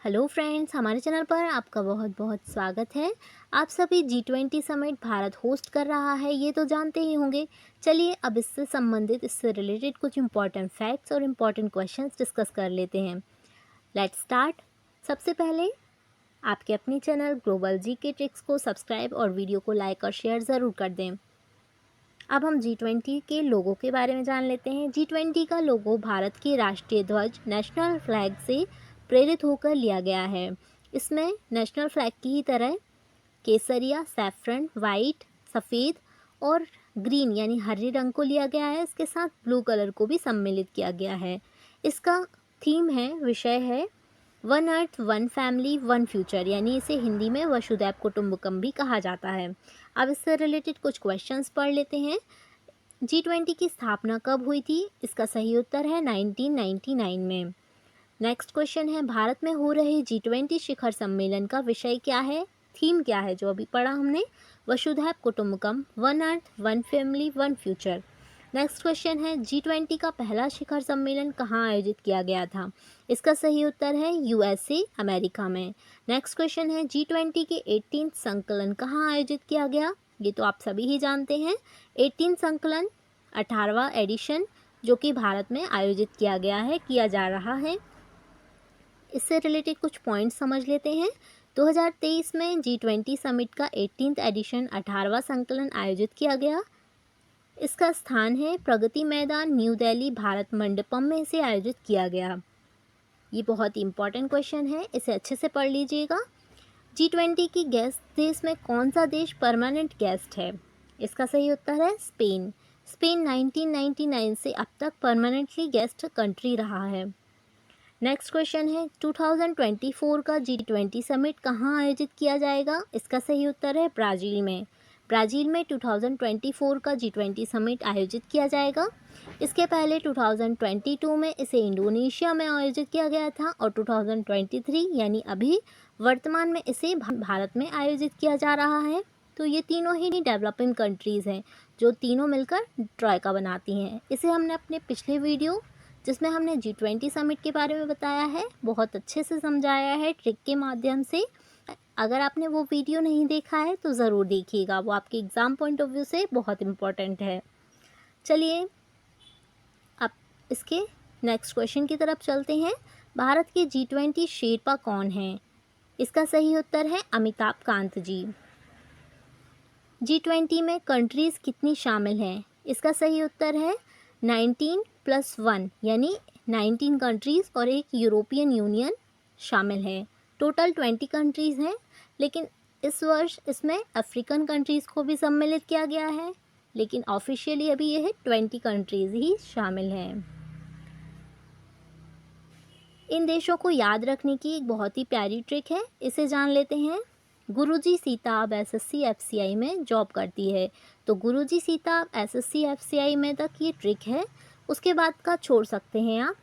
Hello friends, हमारे channel पर आपका बहुत बहुत स्वागत है। आप सभी G20 समिट भारत होस्ट कर रहा है, ये तो जानते ही होंगे। चलिए अब इससे संबंधित, इससे रिलेटेड कुछ इंपॉर्टेंट फैक्ट्स और इम्पॉर्टेंट क्वेश्चंस डिस्कस कर लेते हैं। Let's start. सबसे पहले आपके अपने चैनल ग्लोबल जी के ट्रिक्स को सब्सक्राइब और वीडियो को लाइक और शेयर ज़रूर कर दें। अब हम G20 के लोगों के बारे में जान लेते हैं। G20 का लोगो भारत के राष्ट्रीय ध्वज नेशनल फ्लैग से प्रेरित होकर लिया गया है। इसमें नेशनल फ्लैग की ही तरह केसरिया, सैफरन, वाइट, सफ़ेद और ग्रीन यानी हरे रंग को लिया गया है। इसके साथ ब्लू कलर को भी सम्मिलित किया गया है। इसका थीम है, विषय है one earth one family one future, यानी इसे हिंदी में वसुधैव कुटुंबकम भी कहा जाता है। अब इससे रिलेटेड कुछ क्वेश्चंस पढ़ लेते हैं। G20 की स्थापना कब हुई थी? इसका सही उत्तर है 1999 में। नेक्स्ट क्वेश्चन है, भारत में हो रहे G20 शिखर सम्मेलन का विषय क्या है? थीम क्या है जो अभी पढ़ा हमने? Vasudhaiva Kutumbakam, one earth one family one future. Next question है, G20 का पहला शिखर सम्मेलन कहाँ आयोजित किया गया था? इसका सही उत्तर है USA, अमेरिका में। नेक्स्ट क्वेश्चन है, G20 के 18 संकलन कहाँ आयोजित किया गया? ये तो आप सभी ही जानते हैं। 18 संकलन 18वां एडिशन जो कि भारत में आयोजित किया जा रहा है। इससे रिलेटेड कुछ पॉइंट्स समझ लेते हैं। 2023 में G20 समिट का 18th एडिशन 18वां संकलन आयोजित किया गया। इसका स्थान है प्रगति मैदान, न्यू दिल्ली, भारत मंडपम में इसे आयोजित किया गया। ये बहुत ही इंपॉर्टेंट क्वेश्चन है, इसे अच्छे से पढ़ लीजिएगा। G20 की गेस्ट देश में कौन सा देश परमानेंट गेस्ट है? इसका सही उत्तर है स्पेन। स्पेन 1999 से अब तक परमानेंटली गेस्ट कंट्री रहा है। नेक्स्ट क्वेश्चन है, 2024 का G20 समिट कहाँ आयोजित किया जाएगा? इसका सही उत्तर है ब्राज़ील में। ब्राज़ील में 2024 का G20 समिट आयोजित किया जाएगा। इसके पहले 2022 में इसे इंडोनेशिया में आयोजित किया गया था और 2023 यानी अभी वर्तमान में इसे भारत में आयोजित किया जा रहा है। तो ये तीनों ही डेवलपिंग कंट्रीज़ हैं जो तीनों मिलकर ट्राइका बनाती हैं। इसे हमने अपने पिछले वीडियो जिसमें हमने G20 समिट के बारे में बताया है, बहुत अच्छे से समझाया है ट्रिक के माध्यम से। अगर आपने वो वीडियो नहीं देखा है तो ज़रूर देखिएगा, वो आपके एग्ज़ाम पॉइंट ऑफ व्यू से बहुत इम्पोर्टेंट है। चलिए अब इसके नेक्स्ट क्वेश्चन की तरफ चलते हैं। भारत के G20 शेरपा कौन हैं? इसका सही उत्तर है अमिताभ कांत जी। G20 में कंट्रीज़ कितनी शामिल हैं? इसका सही उत्तर है 19+1 यानी 19 कंट्रीज़ और एक यूरोपियन यूनियन शामिल है। टोटल 20 कंट्रीज़ हैं, लेकिन इस वर्ष इसमें अफ्रीकन कंट्रीज़ को भी सम्मिलित किया गया है, लेकिन ऑफिशियली अभी यह 20 कंट्रीज़ ही शामिल हैं। इन देशों को याद रखने की एक बहुत ही प्यारी ट्रिक है, इसे जान लेते हैं। गुरुजी सीता अब SSC FCI में जॉब करती है, तो गुरुजी सीता अब SSC FCI में तक ये ट्रिक है, उसके बाद का छोड़ सकते हैं आप।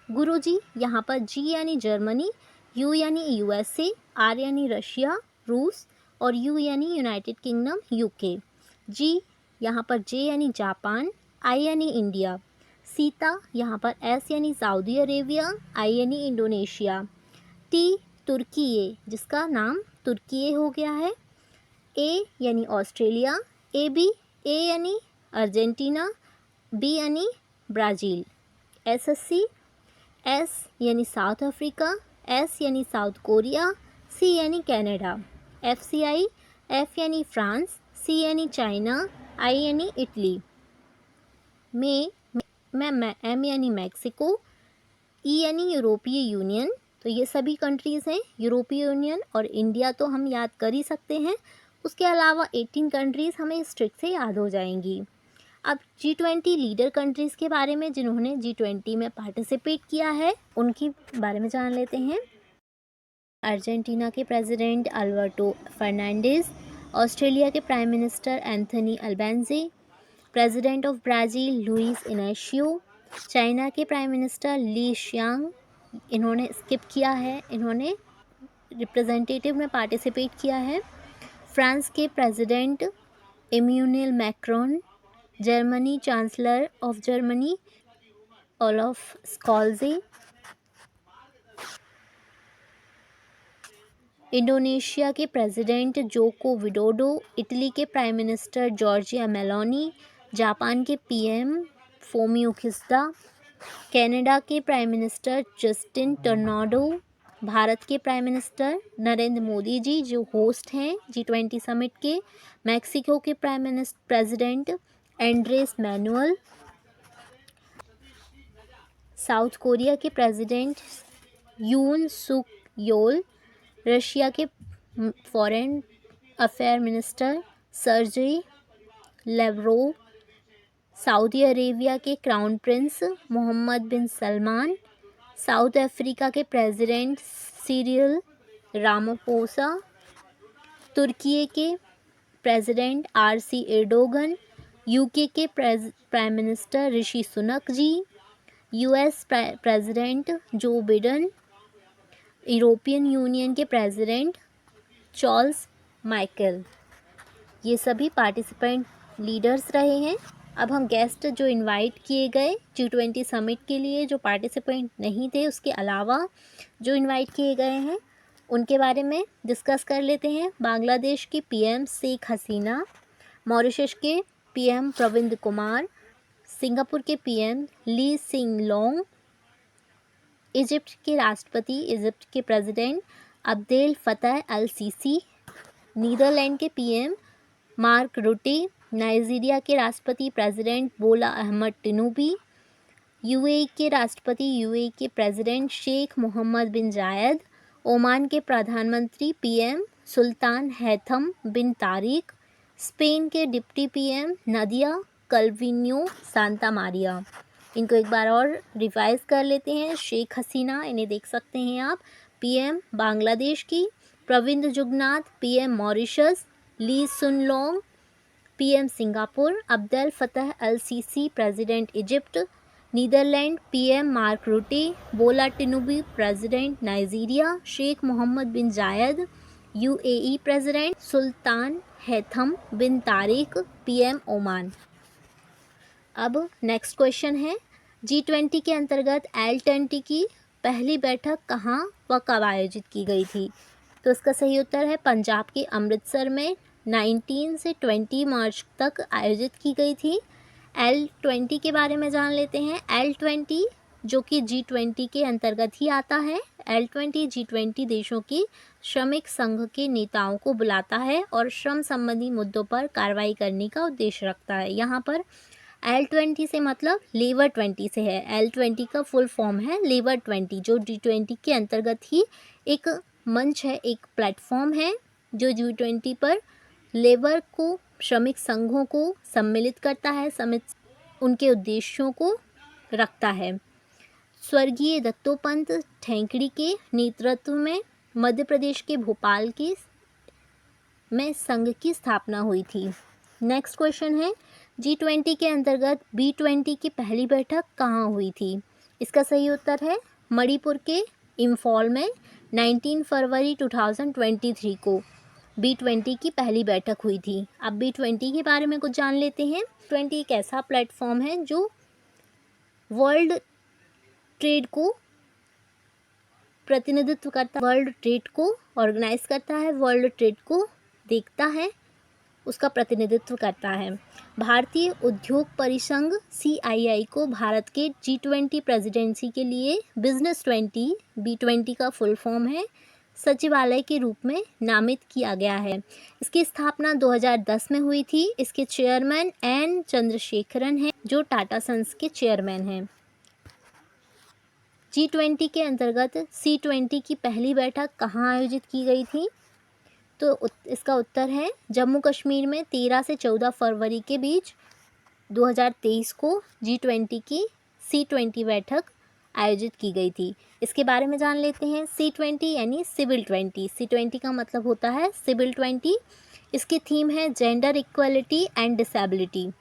गुरुजी यहाँ पर G यानी जर्मनी, U यानी USA, R यानी रशिया रूस और U यानी यूनाइटेड किंगडम UK। G यहाँ पर J यानी जापान, I यानी इंडिया। सीता यहाँ पर S यानी सऊदी अरेबिया, I यानी इंडोनेशिया। T तुर्की जिसका नाम तुर्की हो गया है। A यानी ऑस्ट्रेलिया, AB A यानी अर्जेंटीना, B यानी ब्राज़ील। SSC S यानी साउथ अफ्रीका, S यानी साउथ कोरिया, C यानी कनाडा। FCI F यानी फ्रांस, C यानी चाइना, I यानी इटली। M यानी मैक्सिको, E यानी यूरोपीय यूनियन। तो ये सभी कंट्रीज़ हैं। यूरोपीय यूनियन और इंडिया तो हम याद कर ही सकते हैं, उसके अलावा 18 कंट्रीज़ हमें इस ट्रिक से याद हो जाएंगी। अब G20 लीडर कंट्रीज़ के बारे में जिन्होंने G20 में पार्टिसिपेट किया है उनके बारे में जान लेते हैं। अर्जेंटीना के प्रेसिडेंट अल्बर्टो फर्नांडिस, ऑस्ट्रेलिया के prime minister Anthony Albanese, president of Brazil Luis Inacio, China के प्राइम मिनिस्टर ली शियांग, इन्होंने स्किप किया है, इन्होंने रिप्रेजेंटेटिव में पार्टिसिपेट किया है। फ्रांस के president Emmanuel Macron, Germany chancellor of Germany Olaf Scholz, Indonesia के प्रेसिडेंट जोको विडोडो, इटली के prime minister Giorgia Meloni, Japan के पीएम फोमियो किस्दा, कनाडा के prime minister Justin Trudeau, Bharat के प्राइम मिनिस्टर नरेंद्र मोदी जी जो host हैं G20 summit के, Mexico के president Andres Manuel, South Korea के president Yoon Suk Yeol, Russia के foreign affair minister Sergey Lavrov, Saudi Arabia के crown Prince Mohammad बिन Salman, south Africa के president Cyril Ramaphosa, तुर्की के प्रेसिडेंट RC एर्डोगन, यूके के prime minister Rishi Sunak जी, US president Joe Biden, European union के president Charles Michael. ये सभी participant leaders रहे हैं। अब हम गेस्ट जो इनवाइट किए गए G20 समिट के लिए, जो पार्टिसिपेंट नहीं थे उसके अलावा जो इनवाइट किए गए हैं उनके बारे में डिस्कस कर लेते हैं। बांग्लादेश की PM शेख हसीना, मॉरिशस के PM प्रविंद कुमार, सिंगापुर के PM ली सिंग लोंग, इजिप्ट के राष्ट्रपति, इजिप्ट के president Abdel Fattah el CC, Netherlands के PM मार्क रुटे, नाइजीरिया के राष्ट्रपति प्रेसिडेंट बोला अहमद टिनूबी, UAE के राष्ट्रपति, UAE के प्रेसिडेंट शेख मोहम्मद बिन जायद, ओमान के प्रधानमंत्री PM सुल्तान हैथम बिन तारिक, स्पेन के डिप्टी PM नदिया कल्विन्यो सांता मारिया। इनको एक बार और रिवाइज कर लेते हैं। शेख हसीना, इन्हें देख सकते हैं आप, PM बांग्लादेश की, Pravind Jugnauth PM Mauritius, Lee Hsien Loong PM Singapore, Abdel Fattah el Sisi president Egypt, Netherlands PM Mark Rutte, Bola Tinubu president Nigeria, Sheikh Mohammed bin Zayed, UAE president Sultan Haitham bin Tariq PM Oman. अब next question है, G20 के अंतर्गत L20 की पहली बैठक कहाँ व कब आयोजित की गई थी? तो इसका सही उत्तर है पंजाब के अमृतसर में 19 से 20 मार्च तक आयोजित की गई थी। L20 के बारे में जान लेते हैं। L20 जो कि G20 के अंतर्गत ही आता है। L20 G20 देशों की श्रमिक संघ के नेताओं को बुलाता है और श्रम संबंधी मुद्दों पर कार्रवाई करने का उद्देश्य रखता है। यहाँ पर L20 से मतलब लेबर 20 से है। L20 का फुल फॉर्म है लेबर 20, जो G20 के अंतर्गत ही एक मंच है, एक प्लेटफॉर्म है जो G20 पर लेबर को, श्रमिक संघों को सम्मिलित करता है, समित उनके उद्देश्यों को रखता है। स्वर्गीय दत्तोपंत ठेंकड़ी के नेतृत्व में मध्य प्रदेश के भोपाल में संघ की स्थापना हुई थी। नेक्स्ट क्वेश्चन है, G20 के अंतर्गत B20 की पहली बैठक कहाँ हुई थी? इसका सही उत्तर है मणिपुर के इम्फॉल में 19 फरवरी 2023 को B20 की पहली बैठक हुई थी। अब B20 के बारे में कुछ जान लेते हैं। 20 एक ऐसा प्लेटफॉर्म है जो वर्ल्ड ट्रेड को प्रतिनिधित्व करता है, वर्ल्ड ट्रेड को ऑर्गेनाइज करता है, वर्ल्ड ट्रेड को देखता है, उसका प्रतिनिधित्व करता है। भारतीय उद्योग परिसंघ CII को भारत के G20 प्रेसिडेंसी के लिए बिजनेस 20 B20 का फुल फॉर्म है, सचिवालय के रूप में नामित किया गया है। इसकी स्थापना 2010 में हुई थी। इसके चेयरमैन N चंद्रशेखरन हैं, जो टाटा सन्स के चेयरमैन हैं। G20 के अंतर्गत C20 की पहली बैठक कहाँ आयोजित की गई थी? तो इसका उत्तर है जम्मू कश्मीर में 13 से 14 फरवरी के बीच 2023 को G20 की C20 बैठक आयोजित की गई थी। इसके बारे में जान लेते हैं। C20 यानी सिविल 20, C20 का मतलब होता है सिविल 20। इसकी थीम है gender equality and disability.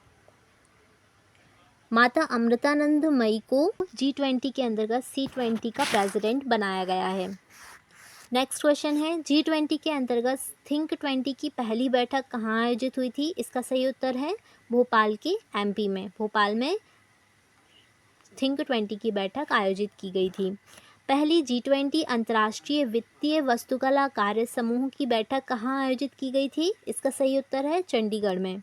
Mata Amritanandamayi को G20 के अंतर्गत C20 का प्रेसिडेंट बनाया गया है। नेक्स्ट क्वेश्चन है, G20 के अंतर्गत थिंक 20 की पहली बैठक कहाँ आयोजित हुई थी? इसका सही उत्तर है भोपाल के MP में। भोपाल में थिंक 20 की बैठक आयोजित की गई थी। पहली G20 अंतर्राष्ट्रीय वित्तीय वास्तुकला कार्य समूह की बैठक कहाँ आयोजित की गई थी? इसका सही उत्तर है चंडीगढ़ में।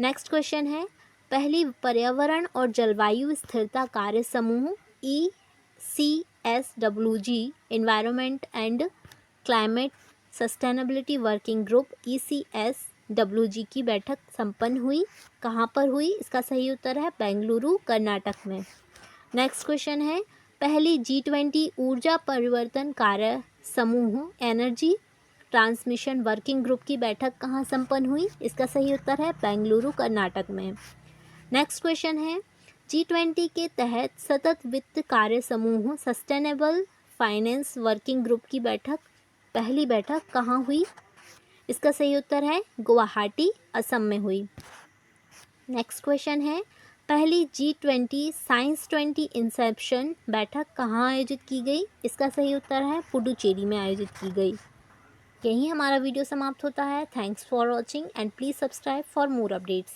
नेक्स्ट क्वेश्चन है, पहली पर्यावरण और जलवायु स्थिरता कार्य समूह ECSWG environment and climate sustainability working group ECSWG की बैठक संपन्न हुई, कहाँ पर हुई? इसका सही उत्तर है बेंगलुरु, कर्नाटक में। नेक्स्ट क्वेश्चन है, पहली G20 ऊर्जा परिवर्तन कार्य समूह एनर्जी ट्रांसमिशन वर्किंग ग्रुप की बैठक कहाँ संपन्न हुई? इसका सही उत्तर है बेंगलुरु, कर्नाटक में। नेक्स्ट क्वेश्चन है, G20 के तहत सतत वित्त कार्य समूह सस्टेनेबल फाइनेंस वर्किंग ग्रुप की पहली बैठक कहाँ हुई? इसका सही उत्तर है गुवाहाटी, असम में हुई। नेक्स्ट क्वेश्चन है, पहली G20 साइंस 20 इंसेप्शन बैठक कहाँ आयोजित की गई? इसका सही उत्तर है पुडुचेरी में आयोजित की गई। यहीं हमारा वीडियो समाप्त होता है। Thanks for watching and please subscribe for more updates.